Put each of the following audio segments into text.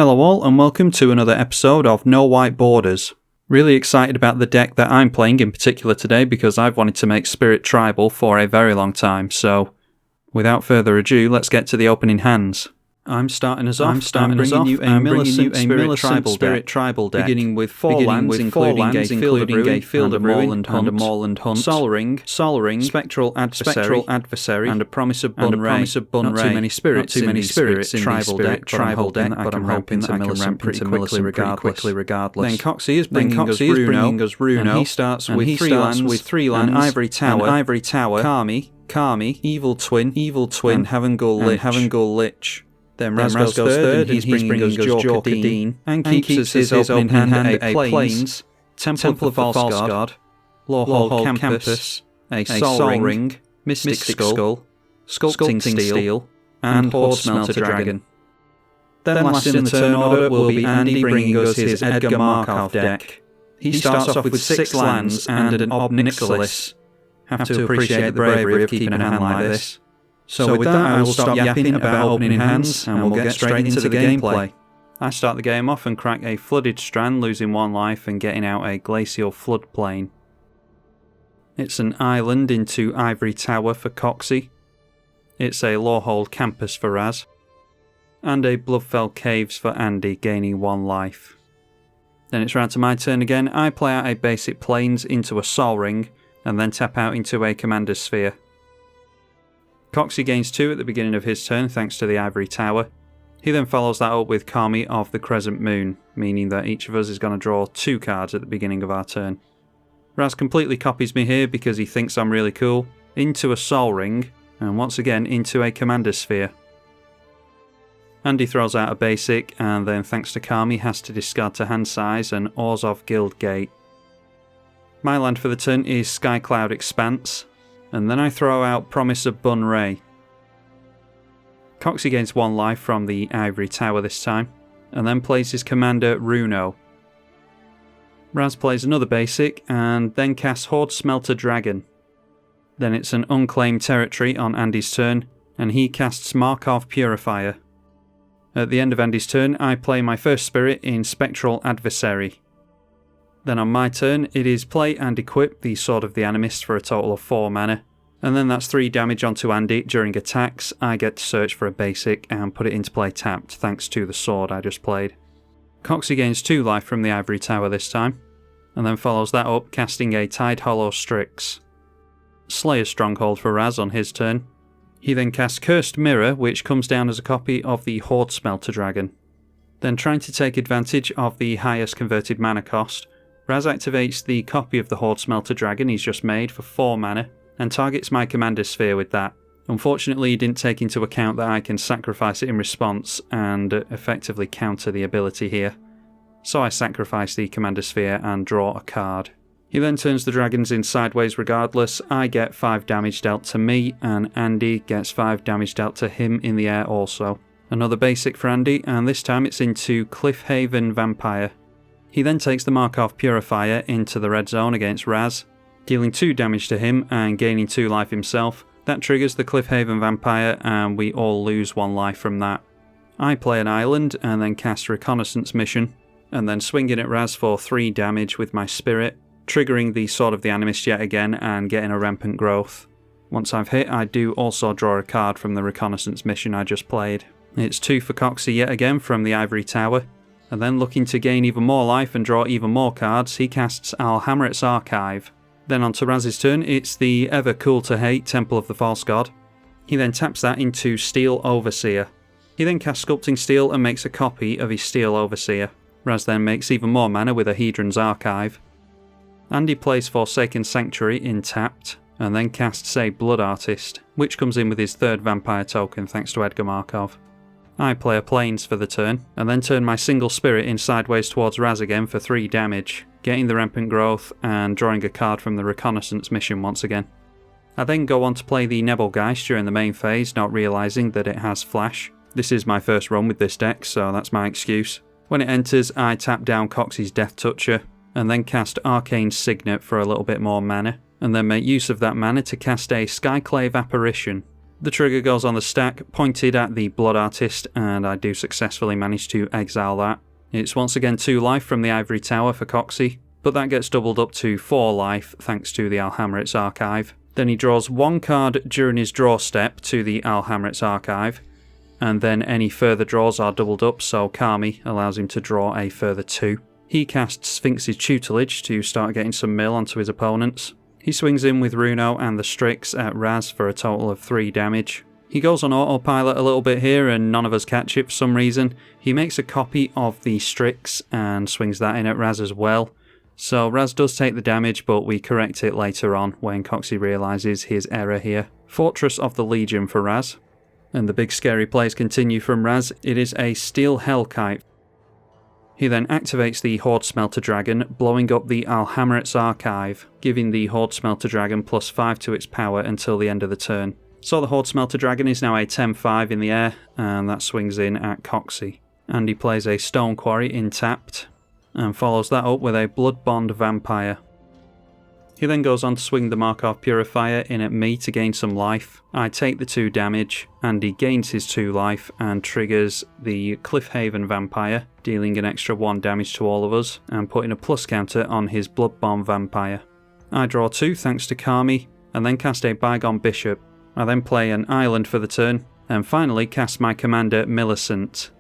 Hello all and welcome to another episode of No White Borders. Really excited about the deck that I'm playing in particular today because I've wanted to make Spirit Tribal for a very long time, so without further ado, let's get to the opening hands. I'm starting us off. I'm bringing you a Millicent Spirit Tribal deck, beginning with four lands, including a Field of Ruin and a Moorland Hunt, Sol Ring, Spectral Adversary, and a Promise of Bun Ray. Not too many spirits in this tribal deck, but I'm hoping that I can ramp into Millicent pretty quickly regardless. Then Coxie is bringing us Runo, and he starts with three lands, Ivory Tower, Kami, Evil Twin, and Havengul Lich. Then Raz goes third, and he's bringing us Jor Kadeen, and keeps his opening hand a Plains, Temple of False God, Lorehold Campus, a Sol Ring, Mystic Skull, Sculpting Steel, and Horde Smelter Dragon. Then last in the turn order will be Andy bringing us his Edgar Markov deck. He starts off with 6 lands and an Obnixilis. Have to appreciate the bravery of keeping a hand like this. So with that, I will stop yapping about opening hands, and we'll get straight into the gameplay. I start the game off and crack a Flooded Strand, losing 1 life and getting out a Glacial Floodplain. It's an island into Ivory Tower for Coxie. It's a Lorehold Campus for Raz. And a Bloodfell Caves for Andy, gaining 1 life. Then it's round to my turn again. I play out a basic Plains into a Sol Ring, and then tap out into a Commander's Sphere. Coxie gains 2 at the beginning of his turn thanks to the Ivory Tower. He then follows that up with Kami of the Crescent Moon, meaning that each of us is going to draw 2 cards at the beginning of our turn. Raz completely copies me here because he thinks I'm really cool, into a Sol Ring, and once again into a Commander's Sphere. Andy throws out a basic, and then thanks to Kami has to discard to hand size and Orzhov Guildgate. My land for the turn is Skycloud Expanse, and then I throw out Promise of Bun Ray. Coxie gains 1 life from the Ivory Tower this time, and then plays his commander Runo. Raz plays another basic, and then casts Horde Smelter Dragon. Then it's an unclaimed territory on Andy's turn, and he casts Markov Purifier. At the end of Andy's turn, I play my first spirit in Spectral Adversary. Then on my turn, it is play and equip the Sword of the Animist for a total of 4 mana, and then that's 3 damage onto Andy. During attacks, I get to search for a basic and put it into play tapped thanks to the sword I just played. Coxie gains 2 life from the Ivory Tower this time, and then follows that up casting a Tidehollow Strix. Slayer's Stronghold for Raz on his turn. He then casts Cursed Mirror, which comes down as a copy of the Horde Smelter Dragon. Then trying to take advantage of the highest converted mana cost, Raz activates the copy of the Horde Smelter Dragon he's just made for 4 mana, and targets my Commander's Sphere with that. Unfortunately, he didn't take into account that I can sacrifice it in response and effectively counter the ability here. So I sacrifice the Commander's Sphere and draw a card. He then turns the dragons in sideways regardless. I get 5 damage dealt to me, and Andy gets 5 damage dealt to him in the air also. Another basic for Andy, and this time it's into Cliffhaven Vampire. He then takes the Markov Purifier into the red zone against Raz, dealing 2 damage to him and gaining 2 life himself. That triggers the Cliffhaven Vampire and we all lose 1 life from that. I play an island and then cast Reconnaissance Mission, and then swing in at Raz for 3 damage with my spirit, triggering the Sword of the Animist yet again and getting a Rampant Growth. Once I've hit, I do also draw a card from the Reconnaissance Mission I just played. It's 2 for Coxie yet again from the Ivory Tower. And then looking to gain even more life and draw even more cards, he casts Alhamret's Archive. Then on to Raz's turn, it's the ever cool to hate Temple of the False God. He then taps that into Steel Overseer. He then casts Sculpting Steel and makes a copy of his Steel Overseer. Raz then makes even more mana with a Hedron's Archive. Andy plays Forsaken Sanctuary in tapped, and then casts a Blood Artist, which comes in with his 3rd vampire token thanks to Edgar Markov. I play a Plains for the turn, and then turn my single spirit in sideways towards Raz again for 3 damage, getting the Rampant Growth and drawing a card from the Reconnaissance Mission once again. I then go on to play the Nebelgeist during the main phase, not realising that it has Flash. This is my first run with this deck, so that's my excuse. When it enters, I tap down Coxie's Death Toucher, and then cast Arcane Signet for a little bit more mana, and then make use of that mana to cast a Skyclave Apparition. The trigger goes on the stack, pointed at the Blood Artist, and I do successfully manage to exile that. It's once again 2 life from the Ivory Tower for Coxie, but that gets doubled up to 4 life thanks to the Alhamrit's Archive. Then he draws 1 card during his draw step to the Alhamrit's Archive, and then any further draws are doubled up, so Kami allows him to draw a further 2. He casts Sphinx's Tutelage to start getting some mill onto his opponents. He swings in with Runo and the Strix at Raz for a total of 3 damage. He goes on autopilot a little bit here and none of us catch it for some reason. He makes a copy of the Strix and swings that in at Raz as well. So Raz does take the damage, but we correct it later on when Coxie realises his error here. Fortress of the Legion for Raz. And the big scary plays continue from Raz. It is a Steel Hellkite. He then activates the Horde Smelter Dragon, blowing up the Alhamrit's Archive, giving the Horde Smelter Dragon +5 to its power until the end of the turn. So the Horde Smelter Dragon is now a 10-5 in the air, and that swings in at Coxie. And he plays a Stone Quarry in tapped, and follows that up with a Blood Bond Vampire. He then goes on to swing the Markov Purifier in at me to gain some life. I take the 2 damage, and he gains his 2 life and triggers the Cliffhaven Vampire, dealing an extra 1 damage to all of us, and putting a plus counter on his Blood Bomb Vampire. I draw 2 thanks to Kami, and then cast a Bygone Bishop. I then play an Island for the turn, and finally cast my commander Millicent.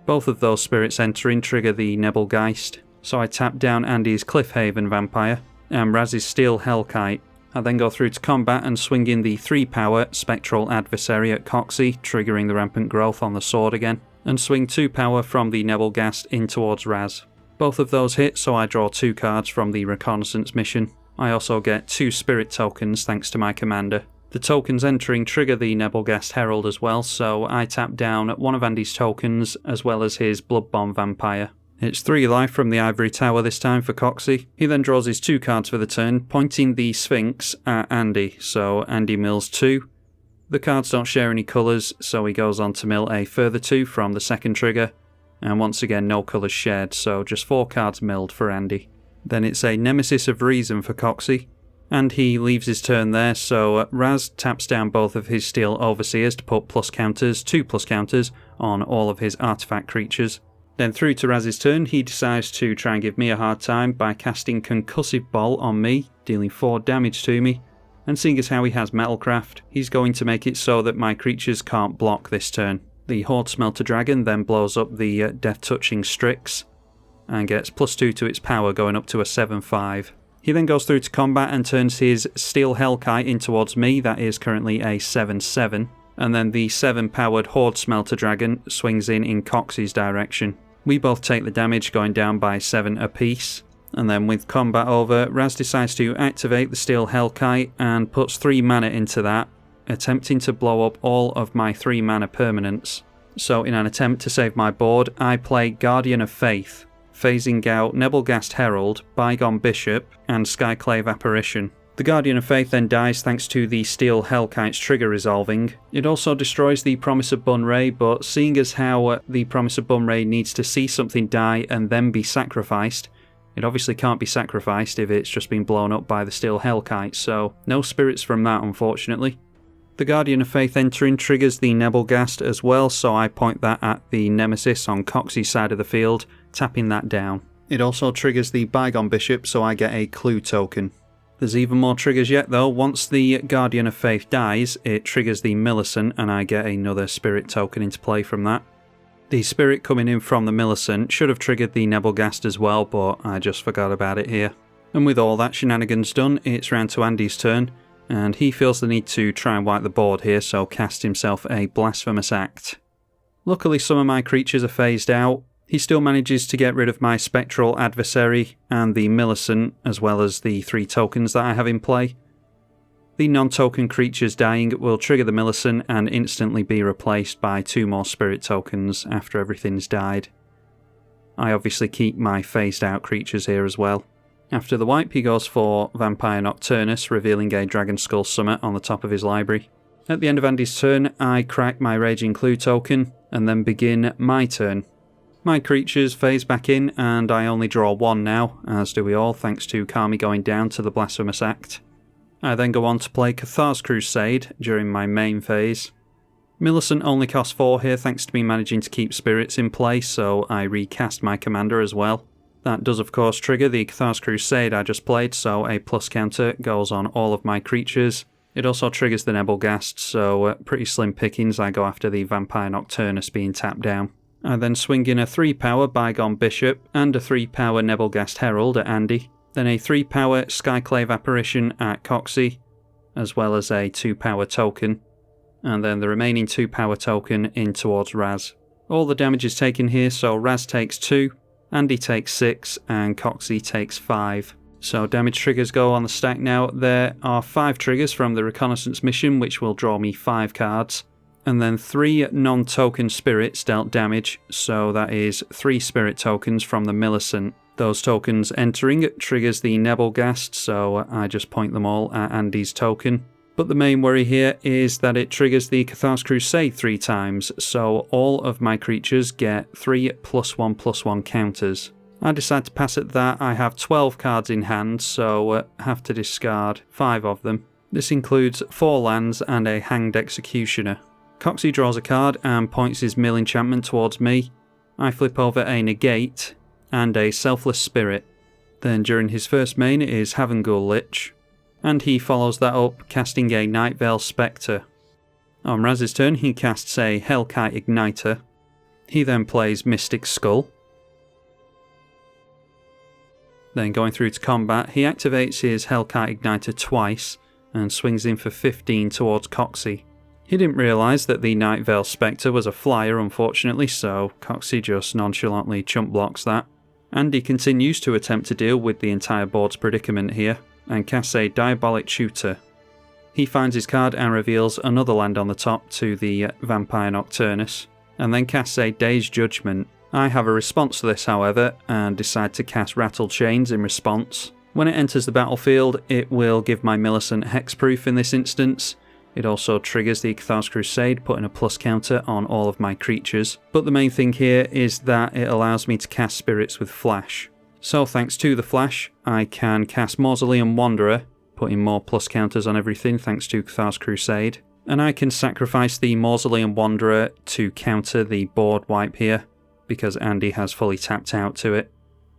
Both of those spirits entering trigger the Nebelgeist, so I tap down Andy's Cliffhaven Vampire, and Raz's Steel Hellkite. I then go through to combat and swing in the 3-power Spectral Adversary at Coxie, triggering the Rampant Growth on the sword again, and swing 2 power from the Nebelgast in towards Raz. Both of those hit, so I draw 2 cards from the Reconnaissance mission. I also get 2 Spirit tokens thanks to my commander. The tokens entering trigger the Nebelgast Herald as well, so I tap down one of Andy's tokens as well as his Blood Bomb Vampire. It's 3 life from the Ivory Tower this time for Coxie. He then draws his 2 cards for the turn, pointing the Sphinx at Andy, so Andy mills 2. The cards don't share any colours, so he goes on to mill a further 2 from the second trigger, and once again no colours shared, so just 4 cards milled for Andy. Then it's a Nemesis of Reason for Coxie, and he leaves his turn there, so Raz taps down both of his Steel Overseers to put +2 plus counters on all of his artifact creatures. Then through to Raz's turn, he decides to try and give me a hard time by casting Concussive Bolt on me, dealing 4 damage to me, and seeing as how he has Metalcraft, he's going to make it so that my creatures can't block this turn. The Horde Smelter Dragon then blows up the Death Touching Strix, and gets +2 to its power, going up to a 7-5. He then goes through to combat and turns his Steel Hellkite in towards me, that is currently a 7-7, and then the 7-powered Horde Smelter Dragon swings in Coxie's direction. We both take the damage, going down by 7 apiece, and then with combat over, Raz decides to activate the Steel Hellkite and puts 3 mana into that, attempting to blow up all of my 3 mana permanents. So in an attempt to save my board, I play Guardian of Faith, phasing out Nebelgast Herald, Bygone Bishop, and Skyclave Apparition. The Guardian of Faith then dies thanks to the Steel Hellkite's trigger resolving. It also destroys the Promise of Bunray, but seeing as how the Promise of Bunray needs to see something die and then be sacrificed, it obviously can't be sacrificed if it's just been blown up by the Steel Hellkite, so no spirits from that unfortunately. The Guardian of Faith entering triggers the Nebelgast as well, so I point that at the Nemesis on Coxie's side of the field, tapping that down. It also triggers the Bygone Bishop, so I get a Clue token. There's even more triggers yet though. Once the Guardian of Faith dies, it triggers the Millicent and I get another Spirit token into play from that. The Spirit coming in from the Millicent should have triggered the Nebelgast as well, but I just forgot about it here. And with all that shenanigans done, it's round to Andy's turn, and he feels the need to try and wipe the board here, so casts himself a Blasphemous Act. Luckily some of my creatures are phased out. He still manages to get rid of my Spectral Adversary and the Millicent, as well as the 3 tokens that I have in play. The non-token creatures dying will trigger the Millicent and instantly be replaced by 2 more Spirit tokens after everything's died. I obviously keep my phased out creatures here as well. After the wipe he goes for Vampire Nocturnus, revealing a Dragon Skull Summit on the top of his library. At the end of Andy's turn I crack my Raging Clue token and then begin my turn. My creatures phase back in and I only draw 1 now, as do we all thanks to Kami going down to the Blasphemous Act. I then go on to play Cathar's Crusade during my main phase. Millicent only costs 4 here thanks to me managing to keep spirits in play, so I recast my commander as well. That does of course trigger the Cathar's Crusade I just played, so a plus counter goes on all of my creatures. It also triggers the Nebelgast, so pretty slim pickings. I go after the Vampire Nocturnus being tapped down. I then swing in a 3-power Bygone Bishop and a 3-power Nebelgast Herald at Andy, then a 3-power Skyclave Apparition at Coxie, as well as a 2-power token, and then the remaining 2-power token in towards Raz. All the damage is taken here, so Raz takes 2, Andy takes 6, and Coxie takes 5. So damage triggers go on the stack now. There are 5 triggers from the Reconnaissance mission, which will draw me 5 cards. And then 3 non-token spirits dealt damage, so that is 3 spirit tokens from the Millicent. Those tokens entering triggers the Nebelgast, so I just point them all at Andy's token. But the main worry here is that it triggers the Cathar's Crusade 3 times, so all of my creatures get 3 +1/+1 counters. I decide to pass at that. I have 12 cards in hand, so have to discard 5 of them. This includes 4 lands and a Hanged Executioner. Coxie draws a card and points his mill enchantment towards me. I flip over a Negate and a Selfless Spirit. Then during his first main is Havengul Lich, and he follows that up casting a Nightveil Spectre. On Raz's turn he casts a Hellkite Igniter. He then plays Mystic Skull. Then going through to combat, he activates his Hellkite Igniter twice and swings in for 15 towards Coxie. He didn't realise that the Nightveil Spectre was a flyer, unfortunately, so Coxie just nonchalantly chump blocks that. Andy continues to attempt to deal with the entire board's predicament here, and casts a Diabolic Tutor. He finds his card and reveals another land on the top to the Vampire Nocturnus, and then casts a Day's Judgment. I have a response to this, however, and decide to cast Rattle Chains in response. When it enters the battlefield, it will give my Millicent hexproof in this instance. It also triggers the Cathar's Crusade, putting a plus counter on all of my creatures. But the main thing here is that it allows me to cast spirits with flash. So thanks to the flash, I can cast Mausoleum Wanderer, putting more plus counters on everything thanks to Cathar's Crusade. And I can sacrifice the Mausoleum Wanderer to counter the board wipe here, because Andy has fully tapped out to it.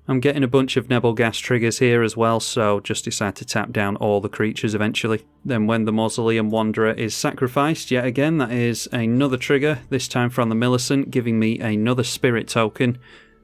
I'm getting a bunch of Nebelgast triggers here as well, so just decide to tap down all the creatures eventually. Then when the Mausoleum Wanderer is sacrificed, yet again that is another trigger, this time from the Millicent, giving me another spirit token,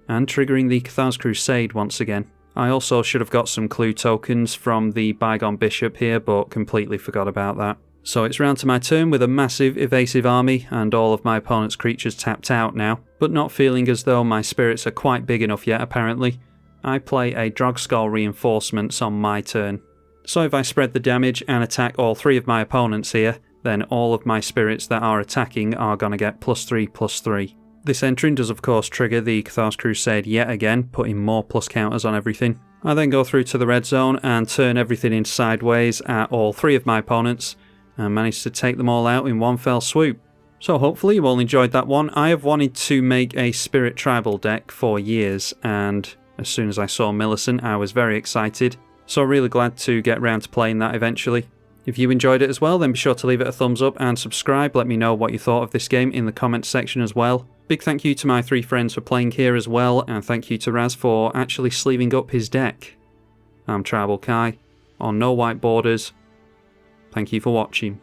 and triggering the Cathar's Crusade once again. I also should have got some clue tokens from the Bygone Bishop here, but completely forgot about that. So it's round to my turn with a massive evasive army and all of my opponent's creatures tapped out now, but not feeling as though my spirits are quite big enough yet apparently. I play a Drogskull Reinforcements on my turn. So if I spread the damage and attack all 3 of my opponents here, then all of my spirits that are attacking are going to get +3/+3. This entering does of course trigger the Cathar's Crusade yet again, putting more plus counters on everything. I then go through to the red zone and turn everything in sideways at all 3 of my opponents, and manage to take them all out in one fell swoop. So hopefully you all enjoyed that one. I have wanted to make a Spirit Tribal deck for years, and as soon as I saw Millicent I was very excited, so really glad to get round to playing that eventually. If you enjoyed it as well, then be sure to leave it a thumbs up and subscribe. Let me know what you thought of this game in the comments section as well. Big thank you to my 3 friends for playing here as well, and thank you to Raz for actually sleeving up his deck. I'm tribalkai on No White Borders. Thank you for watching.